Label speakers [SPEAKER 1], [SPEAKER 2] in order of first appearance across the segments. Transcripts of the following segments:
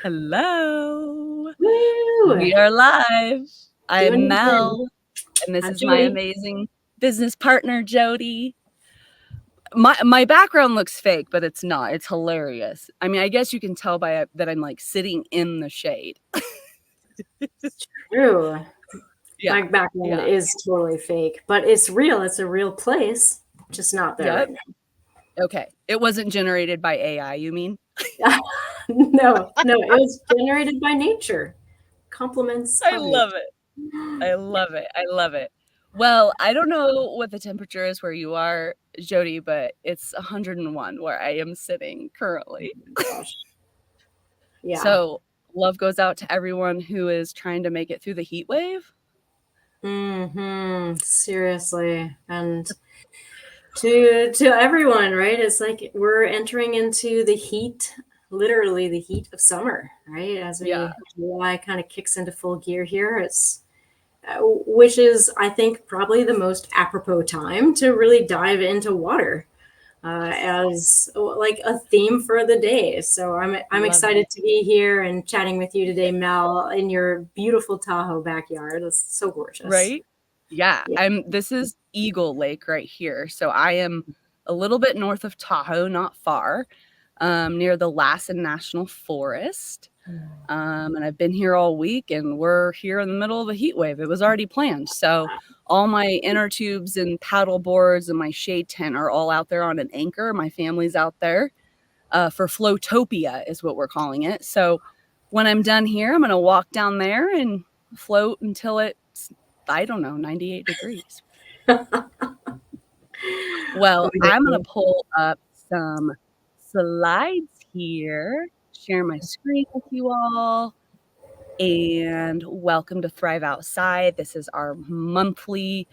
[SPEAKER 1] Hello.
[SPEAKER 2] Woo!
[SPEAKER 1] We are live. I'm
[SPEAKER 2] Doing it again.
[SPEAKER 1] Mel, and this
[SPEAKER 2] I'm
[SPEAKER 1] is my
[SPEAKER 2] Jody.
[SPEAKER 1] amazing business partner, Jody. My background looks fake, but it's not. It's hilarious. I mean, I guess you can tell by that I'm like sitting in the shade.
[SPEAKER 2] It's true. My
[SPEAKER 1] Yeah.
[SPEAKER 2] background
[SPEAKER 1] Yeah.
[SPEAKER 2] is totally fake, but it's real. It's a real place, just not there
[SPEAKER 1] Yep.
[SPEAKER 2] right
[SPEAKER 1] Okay. It wasn't generated by AI, you mean?
[SPEAKER 2] now. No, it was generated by nature. Compliments
[SPEAKER 1] I
[SPEAKER 2] of
[SPEAKER 1] love
[SPEAKER 2] nature.
[SPEAKER 1] it. I love it. I love it. Well, I don't know what the temperature is where you are, Jody, but it's 101 where I am sitting currently.
[SPEAKER 2] Gosh. Yeah.
[SPEAKER 1] So, love goes out to everyone who is trying to make it through the heat wave.
[SPEAKER 2] Seriously. And to everyone, right? It's like we're entering into the heat, literally the heat of summer, right? As
[SPEAKER 1] Yeah,
[SPEAKER 2] July kind of kicks into full gear here, which is, I think, probably the most apropos time to really dive into water as like a theme for the day. So I'm
[SPEAKER 1] love it.
[SPEAKER 2] excited to be here and chatting with you today, Mel, in your beautiful Tahoe backyard. That's so gorgeous.
[SPEAKER 1] Right? Yeah,
[SPEAKER 2] Yeah.
[SPEAKER 1] this is Eagle Lake right here. So I am a little bit north of Tahoe, not far, near the Lassen National Forest. And I've been here all week, and we're here in the middle of a heat wave. It was already planned. So all my inner tubes and paddle boards and my shade tent are all out there on an anchor. My family's out there for Floatopia is what we're calling it. So when I'm done here, I'm going to walk down there and float until it's, I don't know, 98 degrees. Well, I'm going to pull up some slides here, share my screen with you all. And welcome to Thrive Outside. This is our monthly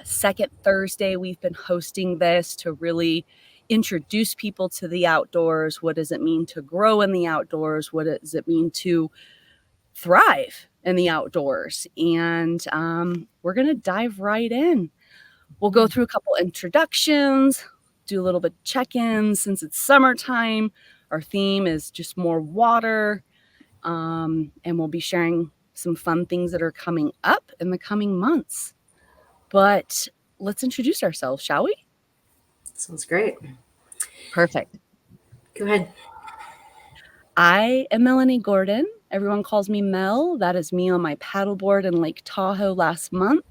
[SPEAKER 1] second Thursday. We've been hosting this to really introduce people to the outdoors. What does it mean to grow in the outdoors? What does it mean to thrive in the outdoors? And we're going to dive right in. We'll go through a couple introductions, do a little bit check-ins. Since it's summertime, our theme is just more water. And we'll be sharing some fun things that are coming up in the coming months. But let's introduce ourselves, shall we?
[SPEAKER 2] Sounds great.
[SPEAKER 1] Perfect.
[SPEAKER 2] Go ahead.
[SPEAKER 1] I am Melani Gordon. Everyone calls me Mel. That is me on my paddleboard in Lake Tahoe last month.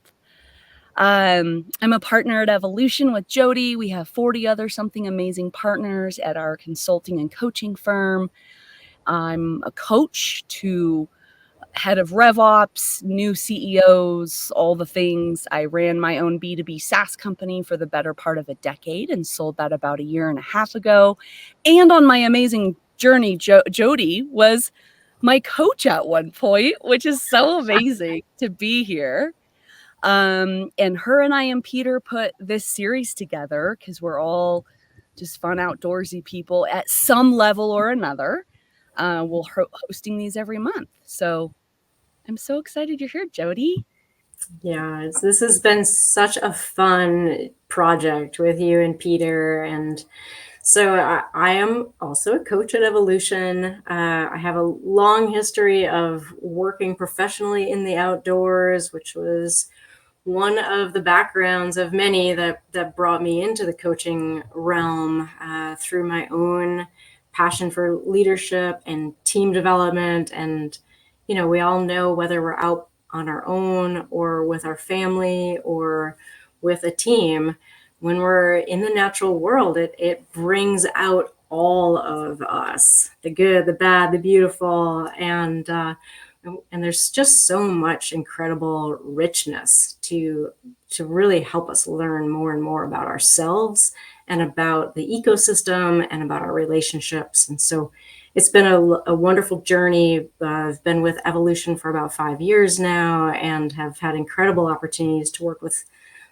[SPEAKER 1] I'm a partner at Evolution with Jody. We have 40 other something amazing partners at our consulting and coaching firm. I'm a coach to head of RevOps, new CEOs, all the things. I ran my own B2B SaaS company for the better part of a decade and sold that about a year and a half ago. And on my amazing journey, Jody was my coach at one point, which is so amazing to be here. And her and I and Peter put this series together because we're all just fun outdoorsy people at some level or another. We're hosting these every month. So I'm so excited you're here, Jody.
[SPEAKER 2] Yeah, this has been such a fun project with you and Peter. And so I am also a coach at Evolution. I have a long history of working professionally in the outdoors, which was one of the backgrounds of many that brought me into the coaching realm through my own passion for leadership and team development. And, we all know whether we're out on our own or with our family or with a team, when we're in the natural world, it brings out all of us, the good, the bad, the beautiful. And there's just so much incredible richness to really help us learn more and more about ourselves and about the ecosystem and about our relationships. And so it's been a wonderful journey. I've been with Evolution for about 5 years now and have had incredible opportunities to work with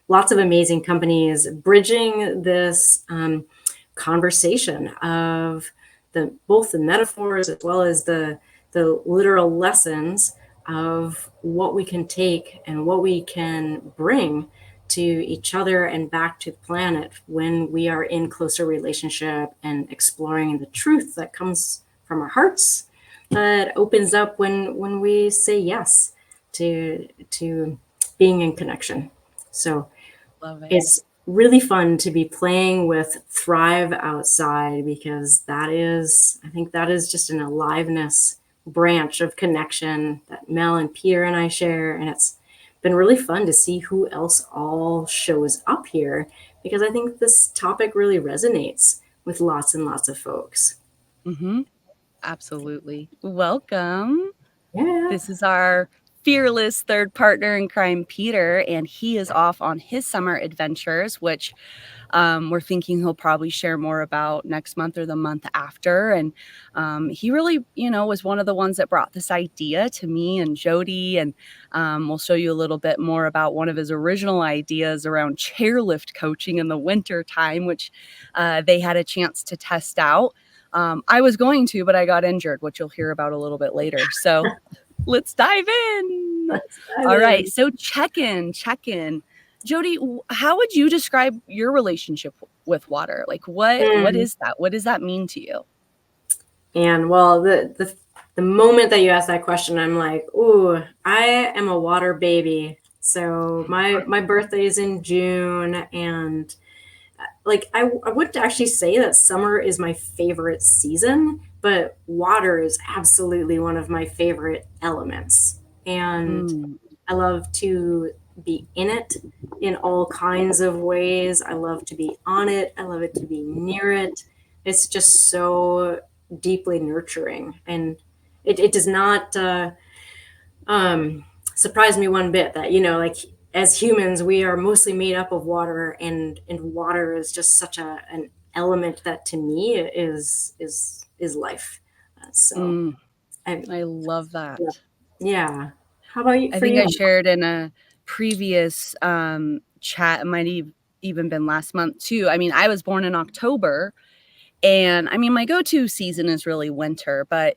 [SPEAKER 2] lots of amazing companies, bridging this conversation of both the metaphors as well as the literal lessons of what we can take and what we can bring to each other and back to the planet when we are in closer relationship and exploring the truth that comes from our hearts that opens up when we say yes to being in connection. So
[SPEAKER 1] Love it.
[SPEAKER 2] it's really fun to be playing with Thrive outside because I think that is just an aliveness branch of connection that Mel and Peter and I share. And it's been really fun to see who else all shows up here because I think this topic really resonates with lots and lots of folks.
[SPEAKER 1] Mhm. Absolutely. Welcome.
[SPEAKER 2] Yeah.
[SPEAKER 1] This is our fearless third partner in crime, Peter, and he is off on his summer adventures, which we're thinking he'll probably share more about next month or the month after. And he really, was one of the ones that brought this idea to me and Jody. And we'll show you a little bit more about one of his original ideas around chairlift coaching in the winter time, which they had a chance to test out. I was going to, but I got injured, which you'll hear about a little bit later. So let's dive in.
[SPEAKER 2] Let's dive
[SPEAKER 1] All right.
[SPEAKER 2] in.
[SPEAKER 1] So check in. Jody, how would you describe your relationship with water? Like what
[SPEAKER 2] Mm.
[SPEAKER 1] is that? What does that mean to you?
[SPEAKER 2] And well, the moment that you asked that question, I'm like, ooh, I am a water baby. So my birthday is in June, and like I wouldn't actually say that summer is my favorite season, but water is absolutely one of my favorite elements. And
[SPEAKER 1] Mm,
[SPEAKER 2] I love to be in it in all kinds of ways. I love to be on it. I love it to be near it. It's just so deeply nurturing. And it does not um, surprise me one bit that, like as humans, we are mostly made up of water, and water is just such an element that to me is life. So
[SPEAKER 1] mm,
[SPEAKER 2] I,
[SPEAKER 1] I love
[SPEAKER 2] yeah.
[SPEAKER 1] that.
[SPEAKER 2] Yeah. How about you
[SPEAKER 1] I
[SPEAKER 2] for
[SPEAKER 1] think
[SPEAKER 2] you?
[SPEAKER 1] I shared in a previous chat, it might have even been last month too. I mean, I was born in October, and I mean, my go-to season is really winter, but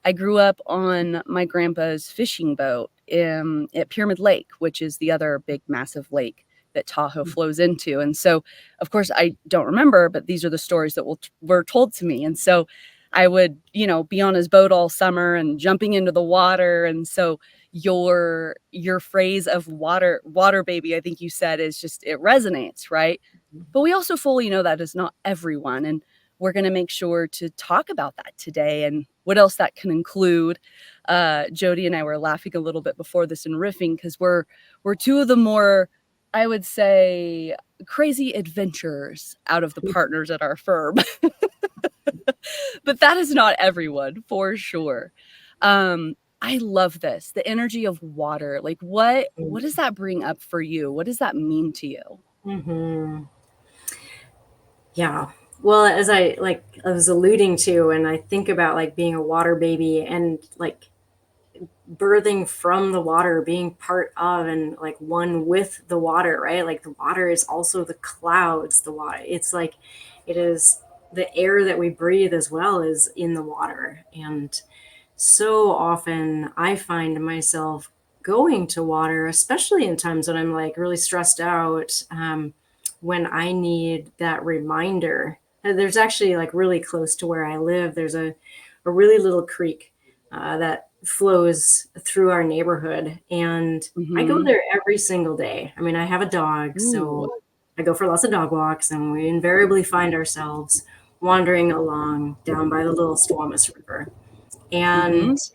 [SPEAKER 1] I grew up on my grandpa's fishing boat at Pyramid Lake, which is the other big, massive lake that Tahoe flows into. And so, of course, I don't remember, but these are the stories that were told to me. And so I would, be on his boat all summer and jumping into the water. And so your phrase of water baby, I think you said, is just it resonates, right? But we also fully know that is not everyone. And we're going to make sure to talk about that today and what else that can include. Jody and I were laughing a little bit before this and riffing because we're two of the more, I would say, crazy adventurers out of the partners at our firm. But that is not everyone for sure. I love this, the energy of water. Like what does that bring up for you? What does that mean to you?
[SPEAKER 2] Mm-hmm. Yeah. Well, as I was alluding to, and I think about like being a water baby and like birthing from the water, being part of and like one with the water, right? Like the water is also the clouds, the water. It's like it is the air that we breathe as well is in the water. And so often I find myself going to water, especially in times when I'm like really stressed out, when I need that reminder. There's actually like really close to where I live, there's a really little creek that flows through our neighborhood. And I go
[SPEAKER 1] Mhm.
[SPEAKER 2] there every single day. I mean, I have a dog,
[SPEAKER 1] Ooh.
[SPEAKER 2] so I go for lots of dog walks, and we invariably find ourselves wandering along down by the little Squamish River. And
[SPEAKER 1] Mhm.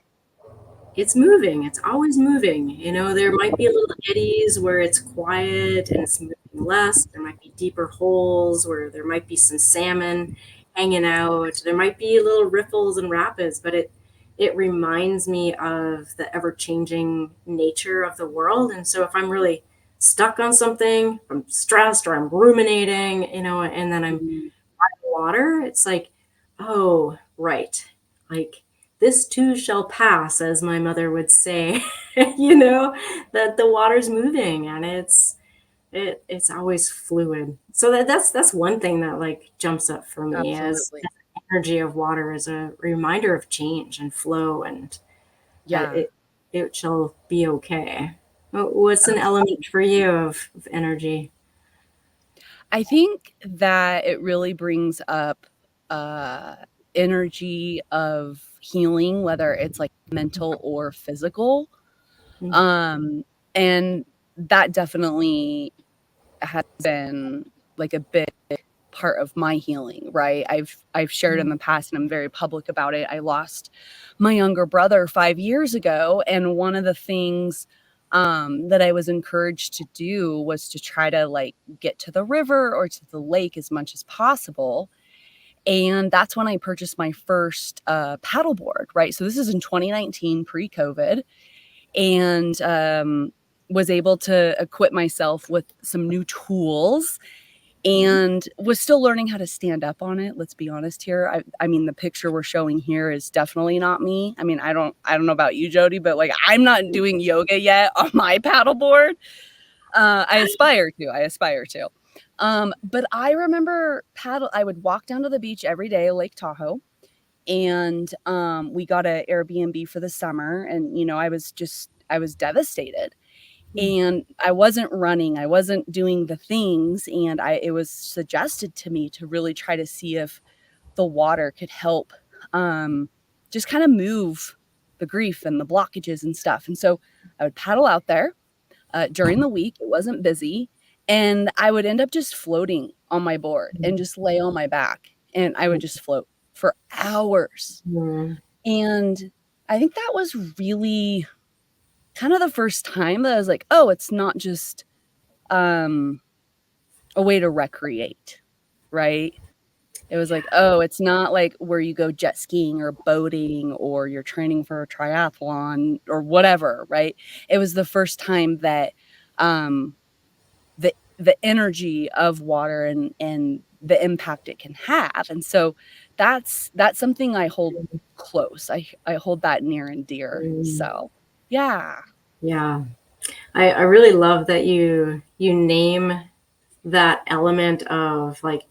[SPEAKER 2] it's moving. It's always moving. There might be little eddies where it's quiet and it's moving less. There might be deeper holes where there might be some salmon hanging out. There might be little riffles and rapids, but it reminds me of the ever-changing nature of the world. And so if I'm really stuck on something, I'm stressed or I'm ruminating, and then I'm
[SPEAKER 1] Mhm.
[SPEAKER 2] water, it's like, oh, right. Like, this too shall pass, as my mother would say, that the water's moving and it's always fluid. So that's one thing that like jumps up for me as
[SPEAKER 1] Absolutely.
[SPEAKER 2] the energy of water is a reminder of change and flow and that
[SPEAKER 1] Yeah,
[SPEAKER 2] it shall be okay. What's an
[SPEAKER 1] absolutely.
[SPEAKER 2] element for you of energy?
[SPEAKER 1] I think that it really brings up, uh, energy of healing, whether it's like mental or physical.
[SPEAKER 2] Mm.
[SPEAKER 1] Um, and that definitely has been like a big part of my healing, right? I've shared in the past and I'm very public about it. I lost my younger brother 5 years ago, and one of the things that I was encouraged to do was to try to like get to the river or to the lake as much as possible. And that's when I purchased my first paddleboard, right? So this is in 2019, pre-COVID, and was able to equip myself with some new tools and was still learning how to stand up on it. Let's be honest here. I mean, the picture we're showing here is definitely not me. I mean, I don't know about you, Jody, but like I'm not doing yoga yet on my paddleboard. I aspire to. I aspire to. But I remember I would walk down to the beach every day, Lake Tahoe, and we got an Airbnb for the summer, and I was devastated, and I wasn't running, I wasn't doing the things, and it was suggested to me to really try to see if the water could help just kind of move the grief and the blockages and stuff. And so I would paddle out there during the week. It wasn't busy, and I would end up just floating on my board and just lay on my back, and I would just float for hours.
[SPEAKER 2] Mm.
[SPEAKER 1] And I think that was really kind of the first time that I was like, oh, it's not just um, a way to recreate, right? It was like, oh, it's not like where you go jet skiing or boating or you're training for a triathlon or whatever, right? It was the first time that um, the energy of water and the impact it can have. And so that's something I hold close. I hold that near and dear.
[SPEAKER 2] Mm.
[SPEAKER 1] So yeah.
[SPEAKER 2] Yeah. I really love that you name that element of like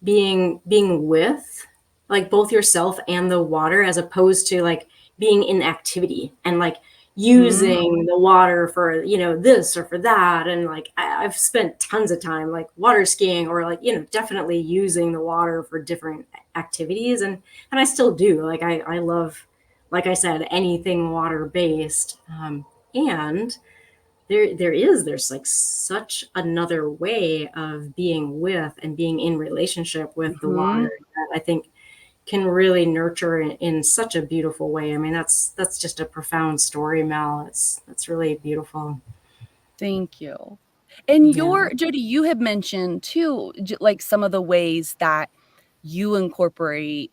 [SPEAKER 2] being with like both yourself and the water, as opposed to like being in activity and like
[SPEAKER 1] Mhm.
[SPEAKER 2] using the water for, this or for that. And like I've spent tons of time like water skiing, or like, definitely using the water for different activities. And I still do. Like I love, like I said, anything water based. And there's like such another way of being with and being in relationship with the
[SPEAKER 1] Mhm.
[SPEAKER 2] water that I think can really nurture in such a beautiful way. I mean, that's just a profound story, Mel. That's really beautiful.
[SPEAKER 1] Thank you. And
[SPEAKER 2] Yeah.
[SPEAKER 1] your Jody, you had mentioned too, like some of the ways that you incorporate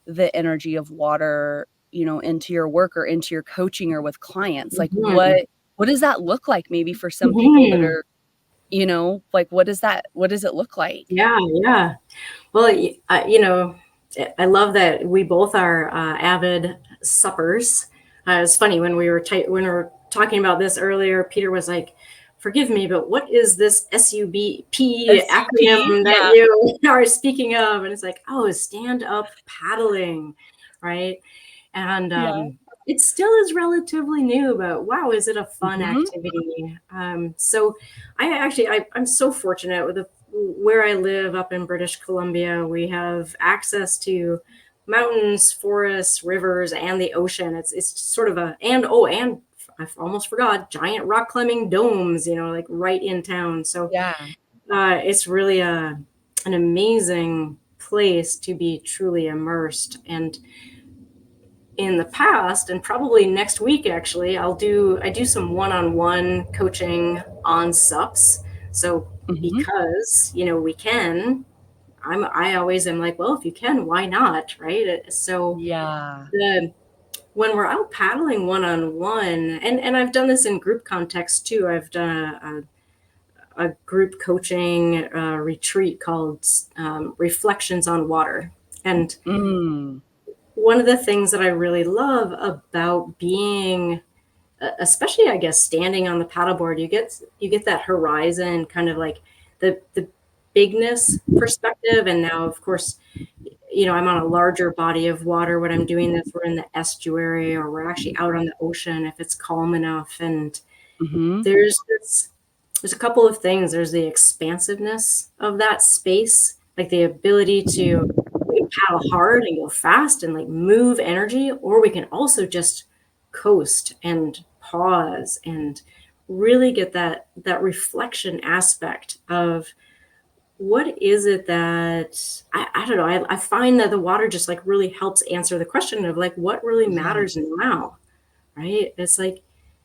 [SPEAKER 1] the energy of water, into your work or into your coaching or with clients. Like
[SPEAKER 2] Mhm.
[SPEAKER 1] what does that look like maybe for some people that
[SPEAKER 2] Mhm.
[SPEAKER 1] are, like what does it look like?
[SPEAKER 2] Yeah, yeah. Well, I love that we both are avid suppers. It's funny when when we were talking about this earlier. Peter was like, "Forgive me, but what is this SUBP
[SPEAKER 1] SUP?
[SPEAKER 2] acronym that
[SPEAKER 1] Yeah.
[SPEAKER 2] you are speaking of?" And it's like, "Oh, stand up paddling, right?" And
[SPEAKER 1] Yeah.
[SPEAKER 2] it still is relatively new, but wow, is it a fun
[SPEAKER 1] Mhm.
[SPEAKER 2] activity? So I'm so fortunate with where I live up in British Columbia. We have access to mountains, forests, rivers, and the ocean. It's sort of and I almost forgot, giant rock climbing domes, like right in town. So
[SPEAKER 1] Yeah.
[SPEAKER 2] it's really an amazing place to be truly immersed. And in the past, and probably next week actually, I do some one-on-one coaching on SUPs. So
[SPEAKER 1] Mhm.
[SPEAKER 2] because we can, I always am like, well, if you can, why not, right? So
[SPEAKER 1] Yeah.
[SPEAKER 2] the when we're out paddling one-on-one, and I've done this in group context too. I've done a group coaching retreat called Reflections on Water. And
[SPEAKER 1] Mm.
[SPEAKER 2] one of the things that I really love about being, especially I guess standing on the paddleboard, you get that horizon, kind of like the bigness perspective. And now, of course, I'm on a larger body of water when I'm doing this. We're in the estuary, or we're actually out on the ocean if it's calm enough. And
[SPEAKER 1] Mhm.
[SPEAKER 2] there's a couple of things. There's the expansiveness of that space, like the ability to paddle hard and go fast and like move energy, or we can also just coast and pause and really get that reflection aspect of what is it that I don't know. I find that the water just like really helps answer the question of like what really matters
[SPEAKER 1] Yes.
[SPEAKER 2] now, right? It's like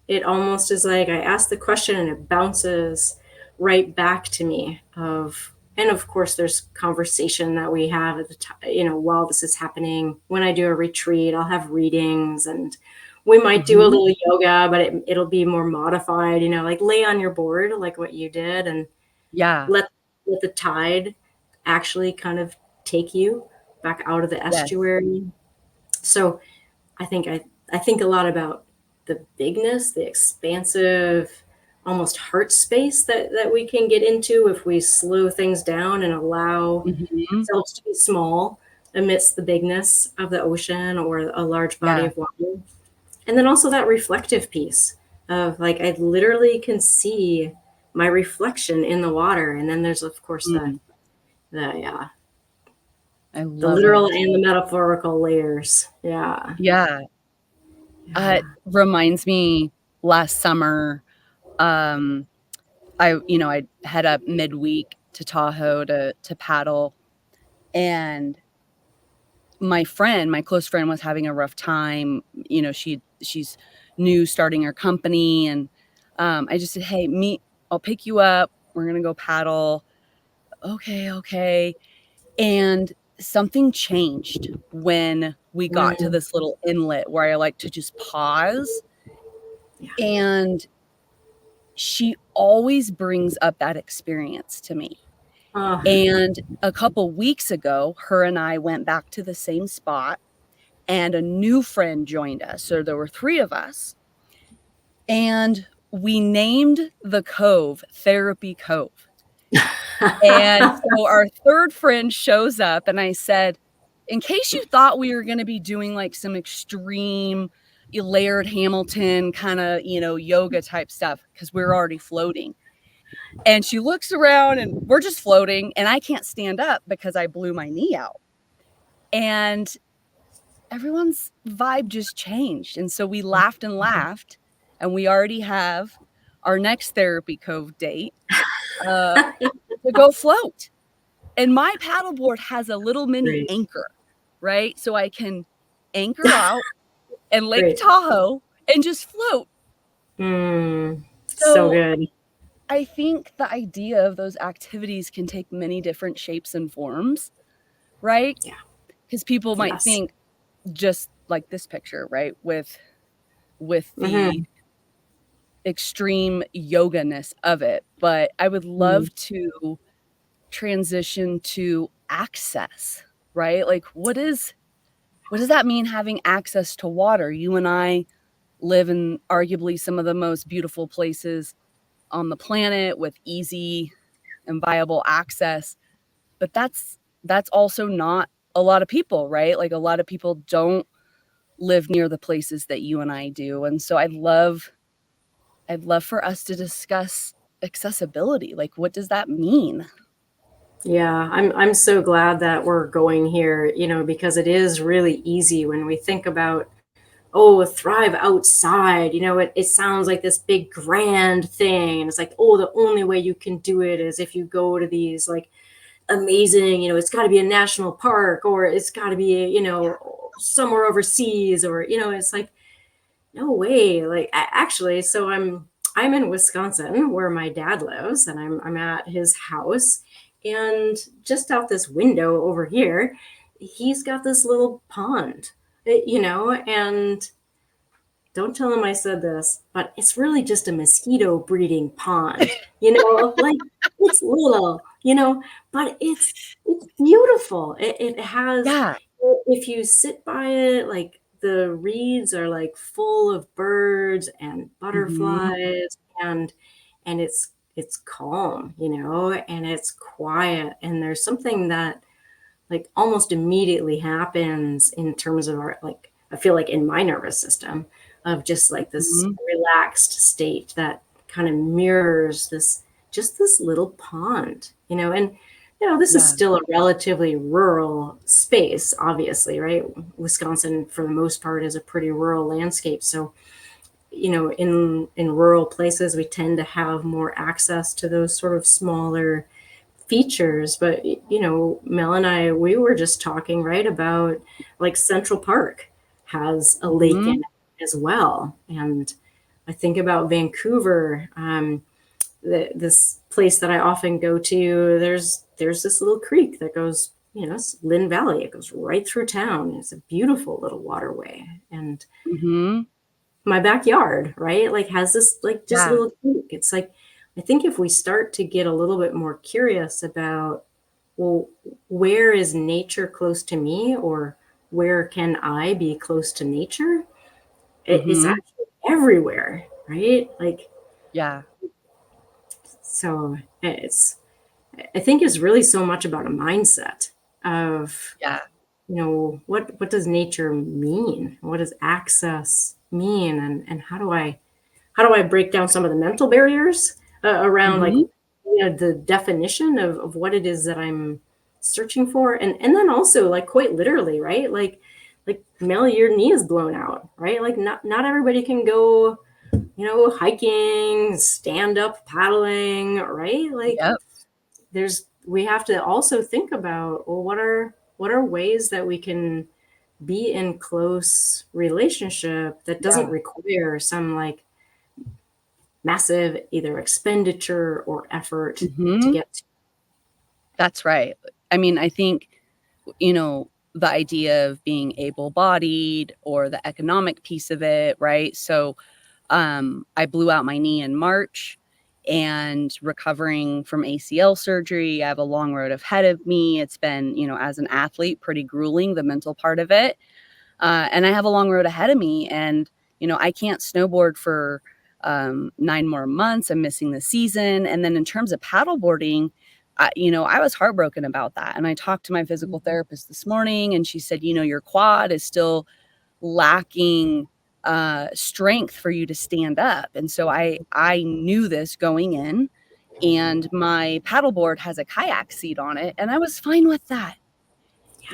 [SPEAKER 2] it almost is like I ask the question and it bounces right back to me of and of course there's conversation that we have at the time, while this is happening. When I do a retreat, I'll have readings and we might do a
[SPEAKER 1] Mhm.
[SPEAKER 2] little yoga, but it'll be more modified, like lay on your board like what you did and
[SPEAKER 1] Yeah.
[SPEAKER 2] let let the tide actually kind of take you back out of the
[SPEAKER 1] Yes.
[SPEAKER 2] estuary. So I think a lot about the bigness, the expansive, almost heart space that we can get into if we slow things down and allow
[SPEAKER 1] Mhm.
[SPEAKER 2] ourselves to be small amidst the bigness of the ocean or a large body
[SPEAKER 1] Yeah.
[SPEAKER 2] of water. And then also that reflective piece of like I literally can see my reflection in the water. And then there's of course
[SPEAKER 1] Mm.
[SPEAKER 2] the
[SPEAKER 1] I
[SPEAKER 2] the
[SPEAKER 1] love
[SPEAKER 2] literal
[SPEAKER 1] it.
[SPEAKER 2] and the metaphorical layers. Yeah.
[SPEAKER 1] Yeah. It
[SPEAKER 2] Yeah.
[SPEAKER 1] reminds me last summer, um, I'd head up midweek to Tahoe to paddle, and my close friend was having a rough time. She's new starting her company, and, I just said, "Hey, I'll pick you up. We're gonna go paddle." "Okay, okay." And something changed when we got to
[SPEAKER 2] Mm,
[SPEAKER 1] this little inlet where I like to just pause,
[SPEAKER 2] yeah.
[SPEAKER 1] and she always brings up that experience to me.
[SPEAKER 2] Oh,
[SPEAKER 1] And a couple weeks ago, her and I went back to the same spot, and a new friend joined us, so there were 3 of us, and we named the cove Therapy Cove. And so our 3rd friend shows up, and I said, "In case you thought we were gonna be doing, like, some extreme Laird Hamilton kinda, yoga type stuff, because 'cause we're already floating." And she looks around, and we're just floating, and I can't stand up because I blew my knee out. And everyone's vibe just changed, and so we laughed and laughed, and we already have our next Therapy Cove date, uh, to go float. And my paddleboard has a little mini
[SPEAKER 2] great.
[SPEAKER 1] anchor, right? So I can anchor out in Lake
[SPEAKER 2] Great.
[SPEAKER 1] Tahoe and just float.
[SPEAKER 2] So
[SPEAKER 1] So
[SPEAKER 2] good.
[SPEAKER 1] I think the idea of those activities can take many different shapes and forms, right?
[SPEAKER 2] Yeah.
[SPEAKER 1] Because people might
[SPEAKER 2] Yes.
[SPEAKER 1] think just like this picture, right? With the
[SPEAKER 2] Mhm.
[SPEAKER 1] extreme yoga-ness of it, but I would
[SPEAKER 2] Mm.
[SPEAKER 1] love to transition to access, right? Like, what does that mean having access to water? You and I live in arguably some of the most beautiful places on the planet with easy and viable access, but that's also not a lot of people, right? Like, a lot of people don't live near the places that you and I do, and so I'd love for us to discuss accessibility, like, what does that mean?
[SPEAKER 2] Yeah, I'm so glad that we're going here, because it is really easy when we think about, oh, thrive outside. It sounds like this big grand thing. And it's like, oh, the only way you can do it is if you go to these like amazing, it's got to be a national park or it's got to be, somewhere overseas or, it's like, no way. Like actually, so I'm in Wisconsin where my dad lives and I'm at his house and just out this window over here, he's got this little pond, and don't tell him I said this, but it's really just a mosquito breeding pond, like it's little, but it's beautiful. It has,
[SPEAKER 1] Yeah,
[SPEAKER 2] if you sit by it, like the reeds are like full of birds and
[SPEAKER 1] mhm,
[SPEAKER 2] butterflies and it's calm, and it's quiet. And there's something that like almost immediately happens in terms of our like I feel like in my nervous system of just like this
[SPEAKER 1] mhm,
[SPEAKER 2] relaxed state that kind of mirrors this just this little pond, and this is
[SPEAKER 1] Yeah.
[SPEAKER 2] still a relatively rural space, obviously, right? Wisconsin, for the most part, is a pretty rural landscape. So, in rural places, we tend to have more access to those sort of smaller features. But, Mel and I, we were just talking, right, about like Central Park has a lake in
[SPEAKER 1] Mhm.
[SPEAKER 2] it as well. And I think about Vancouver. This place that I often go to, there's this little creek that goes, it's Lynn Valley. It goes right through town. It's a beautiful little waterway, and
[SPEAKER 1] Mhm.
[SPEAKER 2] my backyard, right, like has this like just
[SPEAKER 1] Yeah.
[SPEAKER 2] little creek. It's like I think if we start to get a little bit more curious about, well, where is nature close to me, or where can I be close to nature? It's
[SPEAKER 1] Mhm.
[SPEAKER 2] actually everywhere, right? Like
[SPEAKER 1] Yeah.
[SPEAKER 2] so I think it's really so much about a mindset of,
[SPEAKER 1] Yeah.
[SPEAKER 2] what does nature mean? What does access mean? And how do I break down some of the mental barriers around, like,
[SPEAKER 1] Mhm.
[SPEAKER 2] the definition of what it is that I'm searching for, and then also, like, quite literally, right? Like, Mel, your knee is blown out, right? Like, not everybody can go, hiking, stand up paddling, right? Like,
[SPEAKER 1] Yep.
[SPEAKER 2] we have to also think about, well, what are ways that we can be in close relationship that doesn't
[SPEAKER 1] Yeah.
[SPEAKER 2] require some like massive either expenditure or effort to
[SPEAKER 1] Mhm.
[SPEAKER 2] get to.
[SPEAKER 1] That's right. I mean, I think, the idea of being able-bodied or the economic piece of it, right? So, I blew out my knee in March and recovering from ACL surgery. I have a long road ahead of me. It's been, as an athlete, pretty grueling, the mental part of it. And I have a long road ahead of me. And, I can't snowboard for 9 more months. I'm missing the season. And then in terms of paddleboarding, I was heartbroken about that. And I talked to my physical therapist this morning, and she said, your quad is still lacking strength for you to stand up. And so I knew this going in, and my paddleboard has a kayak seat on it, and I was fine with that.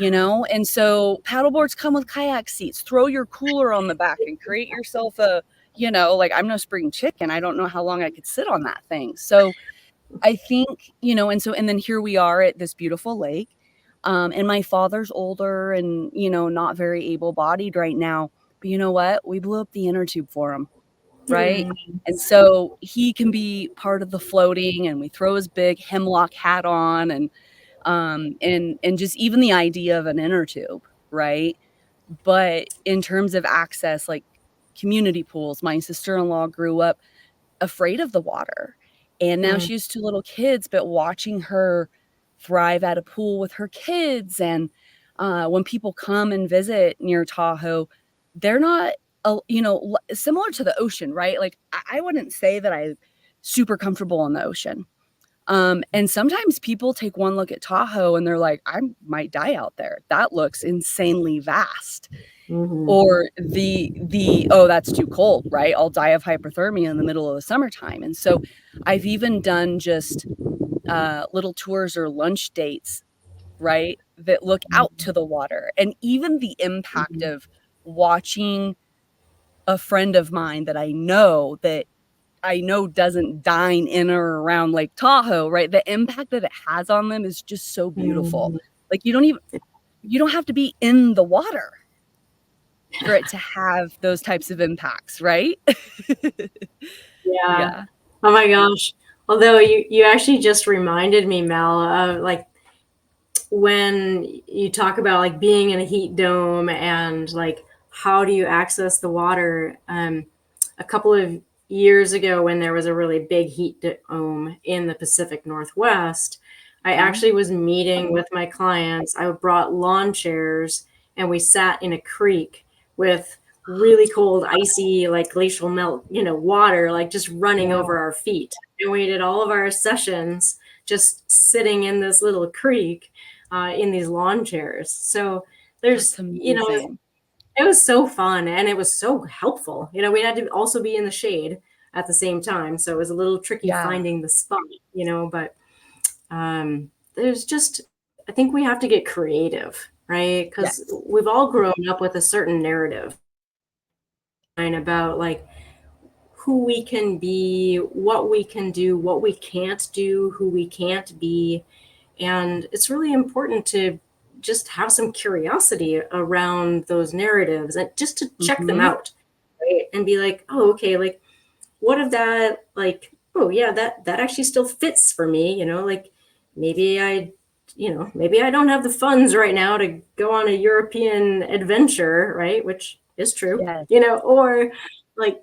[SPEAKER 1] And so paddleboards come with kayak seats. Throw your cooler on the back and create yourself like I'm no spring chicken. I don't know how long I could sit on that thing. So I think, and then here we are at this beautiful lake. And my father's older and, not very able-bodied right now. But you know what? We blew up the inner tube for him, right?
[SPEAKER 2] Mm,
[SPEAKER 1] And so he can be part of the floating, and we throw his big hemlock hat on, and just even the idea of an inner tube, right? But in terms of access, like community pools, my sister-in-law grew up afraid of the water. And now
[SPEAKER 2] mm,
[SPEAKER 1] she has 2 little kids, but watching her thrive at a pool with her kids, and, when people come and visit near Tahoe, they're not, similar to the ocean, right? Like, I wouldn't say that I'm super comfortable in the ocean. And sometimes people take one look at Tahoe and they're like, "I might die out there. That looks insanely vast."
[SPEAKER 2] mhm,
[SPEAKER 1] Or "Oh, that's too cold, right? I'll die of hypothermia in the middle of the summertime." And so I've even done just, little tours or lunch dates, right, that look out
[SPEAKER 2] mhm,
[SPEAKER 1] to the water. And even the impact
[SPEAKER 2] mhm,
[SPEAKER 1] of watching a friend of mine that I know doesn't dine in or around Lake Tahoe, right? The impact that it has on them is just so beautiful.
[SPEAKER 2] mhm.
[SPEAKER 1] Like, you don't have to be in the water for it to have those types of impacts, right?
[SPEAKER 2] Yeah.
[SPEAKER 1] Yeah.
[SPEAKER 2] Oh my gosh. Although you actually just reminded me, Mel, of like when you talk about like being in a heat dome and like how do you access the water. A couple of years ago when there was a really big heat dome in the Pacific Northwest, I
[SPEAKER 1] Mhm.
[SPEAKER 2] actually was meeting with my clients. I brought lawn chairs and we sat in a creek with really cold, icy, like glacial melt, water, like just running
[SPEAKER 1] Yeah,
[SPEAKER 2] over our feet. And we did all of our sessions just sitting in this little creek in these lawn chairs. So
[SPEAKER 1] that's
[SPEAKER 2] there's,
[SPEAKER 1] amazing.
[SPEAKER 2] it was so fun and it was so helpful. We had to also be in the shade at the same time. So it was a little tricky
[SPEAKER 1] Yeah.
[SPEAKER 2] finding the spot, but there's just, I think we have to get creative, right? Because
[SPEAKER 1] Yes.
[SPEAKER 2] we've all grown up with a certain narrative about like who we can be, what we can do, what we can't do, who we can't be. And it's really important to just have some curiosity around those narratives and just to check them
[SPEAKER 1] Mhm.
[SPEAKER 2] out, right? And be like, oh, okay, like what if that, like, oh yeah, that actually still fits for me, like maybe maybe I don't have the funds right now to go on a European adventure, right? Which is true,
[SPEAKER 1] Yes.
[SPEAKER 2] or like,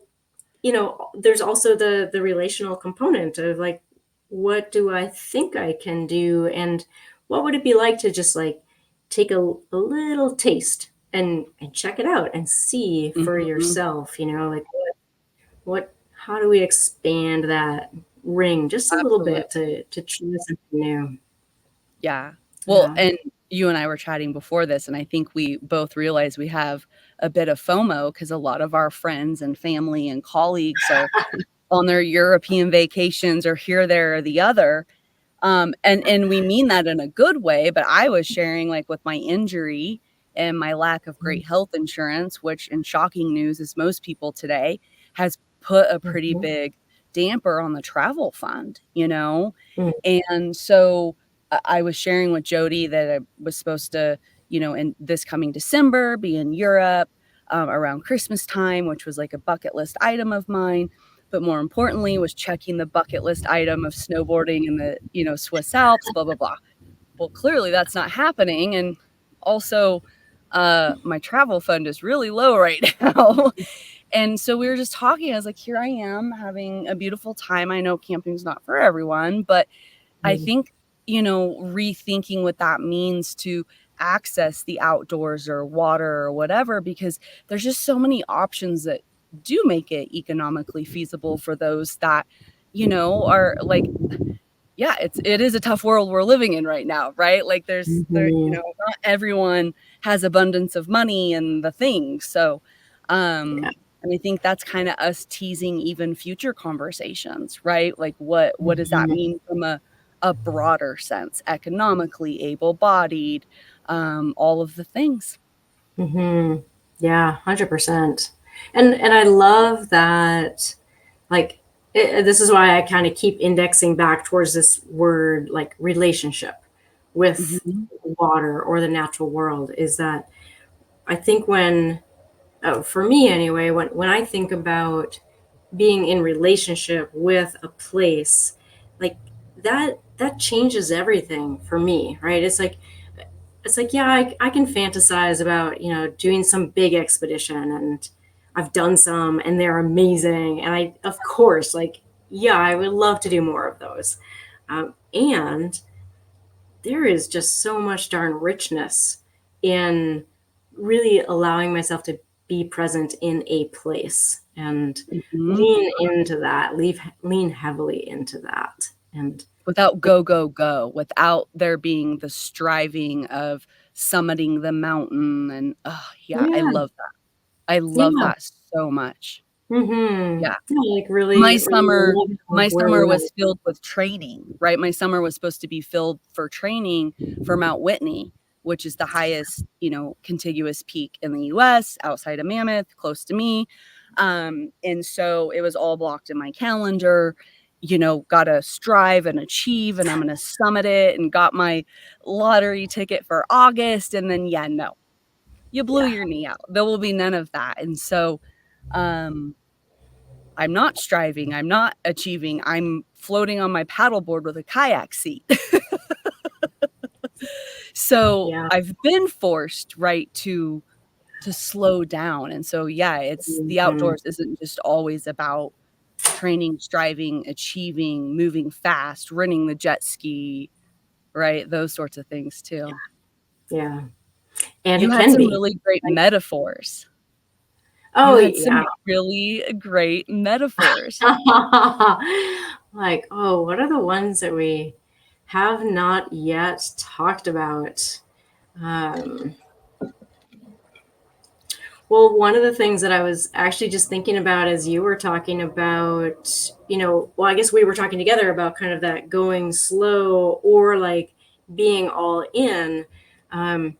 [SPEAKER 2] there's also the relational component of like, what do I think I can do, and what would it be like to just like take a little taste and check it out and see for
[SPEAKER 1] Mhm.
[SPEAKER 2] yourself, like what how do we expand that ring just a little
[SPEAKER 1] Absolutely.
[SPEAKER 2] bit to try something new.
[SPEAKER 1] Yeah. Well,
[SPEAKER 2] Yeah.
[SPEAKER 1] and you and I were chatting before this, and I think we both realize we have a bit of FOMO because a lot of our friends and family and colleagues are on their European vacations or here, there, or the other. And we mean that in a good way, but I was sharing, like, with my injury and my lack of great health insurance, which in shocking news, as most people today, has put a pretty
[SPEAKER 2] Mhm.
[SPEAKER 1] big damper on the travel fund, you know?
[SPEAKER 2] Mm,
[SPEAKER 1] And so I was sharing with Jody that I was supposed to, in this coming December, be in Europe, around Christmas time, which was like a bucket list item of mine. But more importantly, was checking the bucket list item of snowboarding in the, Swiss Alps, blah, blah, blah. Well, clearly that's not happening. And also, my travel fund is really low right now. And so we were just talking. I was like, here I am having a beautiful time. I know camping's not for everyone, but I
[SPEAKER 2] mm,
[SPEAKER 1] think, rethinking what that means to access the outdoors or water or whatever, because there's just so many options that do make it economically feasible for those that, are like, yeah, it is a tough world we're living in right now, right? Like
[SPEAKER 2] mhm.
[SPEAKER 1] not everyone has abundance of money and the things. So,
[SPEAKER 2] Yeah.
[SPEAKER 1] and I think that's kind of us teasing even future conversations, right? Like what does that
[SPEAKER 2] Mhm.
[SPEAKER 1] mean from a broader sense, economically, able-bodied, all of the things.
[SPEAKER 2] Mhm. Yeah, 100%. And I love that, like, this is why I kind of keep indexing back towards this word, like relationship with
[SPEAKER 1] Mhm.
[SPEAKER 2] water or the natural world, is that I think when, oh, for me anyway, when I think about being in relationship with a place, like that changes everything for me, right? It's like, yeah, I can fantasize about, doing some big expedition, and I've done some and they're amazing. And I, of course, like, yeah, I would love to do more of those. And there is just so much darn richness in really allowing myself to be present in a place and
[SPEAKER 1] Mhm.
[SPEAKER 2] lean into that, lean heavily into that. And
[SPEAKER 1] Without go, go, go, without there being the striving of summiting the mountain and, oh, yeah, I
[SPEAKER 2] yeah,
[SPEAKER 1] love that. I love
[SPEAKER 2] yeah.
[SPEAKER 1] that so much.
[SPEAKER 2] Mm-hmm.
[SPEAKER 1] Yeah.
[SPEAKER 2] Yeah, like
[SPEAKER 1] My
[SPEAKER 2] really, really
[SPEAKER 1] summer
[SPEAKER 2] love
[SPEAKER 1] my
[SPEAKER 2] where
[SPEAKER 1] summer
[SPEAKER 2] we're
[SPEAKER 1] was
[SPEAKER 2] at.
[SPEAKER 1] filled with training, right? My summer was supposed to be filled for training for Mount Whitney, which is the highest, contiguous peak in the US outside of Mammoth, close to me. And so it was all blocked in my calendar, gotta strive and achieve, and I'm gonna summit it, and got my lottery ticket for August, and then, yeah, no, you blew
[SPEAKER 2] Yeah.
[SPEAKER 1] your knee out. There will be none of that. And so, um I'm not striving, I'm not achieving, I'm floating on my paddleboard with a kayak seat. So,
[SPEAKER 2] Yeah.
[SPEAKER 1] I've been forced, right, to slow down, and so, yeah, it's the
[SPEAKER 2] Mhm.
[SPEAKER 1] outdoors isn't just always about training, striving, achieving, moving fast, renting the jet ski, right, those sorts of things too.
[SPEAKER 2] Yeah. And
[SPEAKER 1] You
[SPEAKER 2] it
[SPEAKER 1] had
[SPEAKER 2] can
[SPEAKER 1] some
[SPEAKER 2] be.
[SPEAKER 1] really great
[SPEAKER 2] Like,
[SPEAKER 1] metaphors. You
[SPEAKER 2] oh,
[SPEAKER 1] had some
[SPEAKER 2] yeah.
[SPEAKER 1] really great metaphors.
[SPEAKER 2] Like, oh, what are the ones that we have not yet talked about? Um, well, one of the things that I was actually just thinking about as you were talking about, well, I guess we were talking together about kind of that going slow or like being all in, um,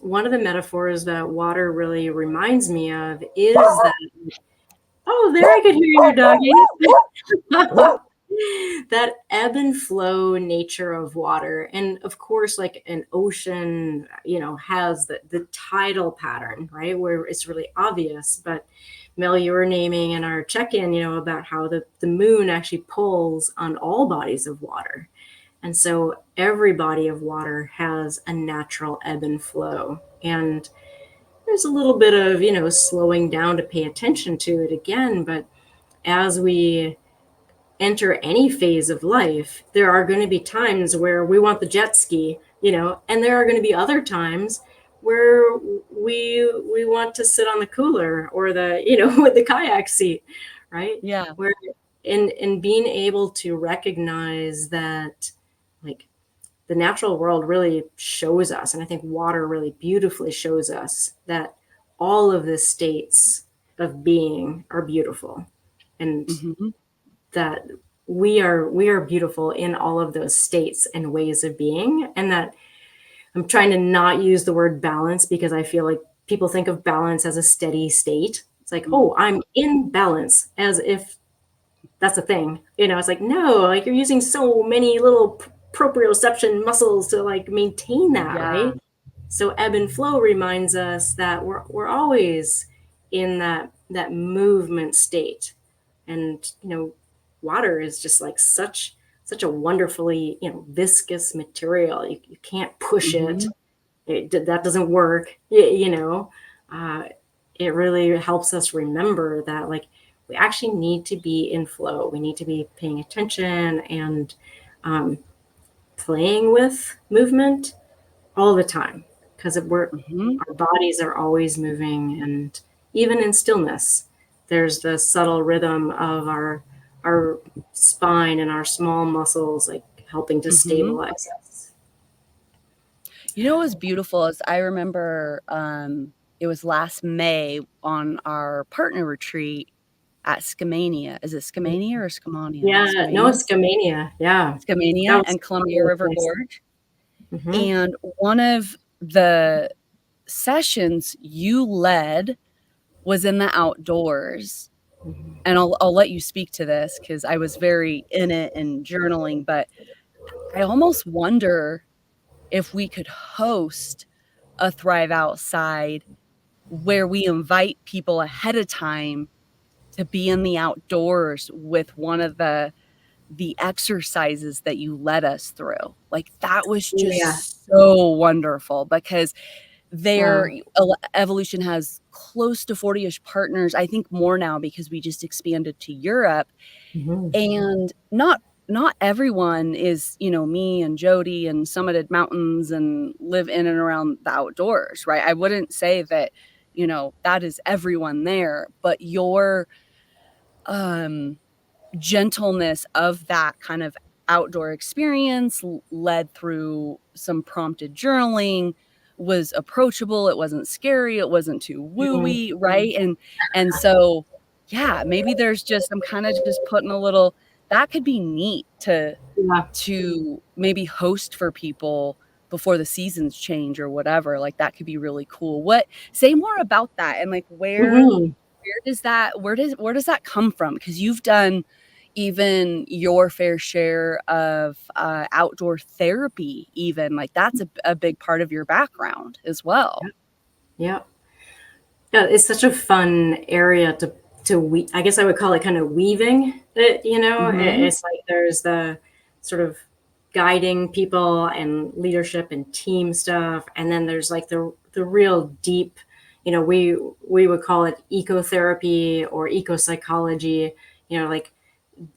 [SPEAKER 2] one of the metaphors that water really reminds me of is that, oh, there, I could hear your doggy. That ebb and flow nature of water. And of course, like an ocean, has the tidal pattern, right? Where it's really obvious. But Mel, you were naming in our check-in, about how the moon actually pulls on all bodies of water. And so every body of water has a natural ebb and flow. And there's a little bit of, slowing down to pay attention to it again. But as we enter any phase of life, there are going to be times where we want the jet ski, and there are going to be other times where we want to sit on the cooler or the, with the kayak seat, right?
[SPEAKER 1] Yeah.
[SPEAKER 2] Where in being able to recognize that, like, the natural world really shows us, and I think water really beautifully shows us that all of the states of being are beautiful, and
[SPEAKER 1] Mhm.
[SPEAKER 2] that we are beautiful in all of those states and ways of being. And that I'm trying to not use the word balance, because I feel like people think of balance as a steady state. It's like,
[SPEAKER 1] Mm.
[SPEAKER 2] oh, I'm in balance, as if that's a thing. It's like, no, like, you're using so many little proprioception muscles to, like, maintain that,
[SPEAKER 1] Yeah.
[SPEAKER 2] right? So ebb and flow reminds us that we're always in that movement state. And water is just like such a wonderfully, viscous material. You can't push it.
[SPEAKER 1] Mhm.
[SPEAKER 2] That doesn't work. Uh, it really helps us remember that, like, we actually need to be in flow. We need to be paying attention and um, playing with movement all the time, because
[SPEAKER 1] Mhm.
[SPEAKER 2] our bodies are always moving. And even in stillness, there's the subtle rhythm of our spine and our small muscles, like, helping to
[SPEAKER 1] Mhm.
[SPEAKER 2] stabilize us.
[SPEAKER 1] What was beautiful is I remember, it was last May on our partner retreat at Skamania. Is it Skamania or Skamania?
[SPEAKER 2] Yeah, no,
[SPEAKER 1] Skamania?
[SPEAKER 2] it's Skamania. Yeah, that
[SPEAKER 1] Skamania
[SPEAKER 2] was
[SPEAKER 1] and
[SPEAKER 2] a
[SPEAKER 1] Columbia
[SPEAKER 2] really
[SPEAKER 1] River
[SPEAKER 2] nice.
[SPEAKER 1] Gorge,
[SPEAKER 2] Hmm.
[SPEAKER 1] and one of the sessions you led was in the outdoors, and I'll let you speak to this because I was very in it and journaling, but I almost wonder if we could host a Thrive Outside where we invite people ahead of time to be in the outdoors with one of the exercises that you led us through. Like, that was
[SPEAKER 2] Yeah.
[SPEAKER 1] just so wonderful because their
[SPEAKER 2] Wow.
[SPEAKER 1] Evolution has close to 40-ish partners, I think more now because we just expanded to Europe,
[SPEAKER 2] Hmm.
[SPEAKER 1] and not everyone is, me and Jody and summited mountains and live in and around the outdoors, right? I wouldn't say that, that is everyone there, but your, um gentleness of that kind of outdoor experience led through some prompted journaling, was approachable, it wasn't scary, it wasn't too
[SPEAKER 2] Hmm.
[SPEAKER 1] wooey, right? And so, yeah, maybe there's just I'm kinda just putting a little that could be neat
[SPEAKER 2] Yeah.
[SPEAKER 1] to maybe host for people before the seasons change or whatever, like, that could be really cool. What Say more about that and, like,
[SPEAKER 2] Hmm.
[SPEAKER 1] where does that come from? Because 'Cause you've done even your fair share of, outdoor therapy even, like, that's a big part of your background as well.
[SPEAKER 2] Yeah. Yeah, it's such a fun area I guess I would call it kind of weaving it,
[SPEAKER 1] Mhm,
[SPEAKER 2] it's like there's the sort of guiding people and leadership and team stuff. And then there's like the real deep, we would call it ecotherapy or eco psychology, like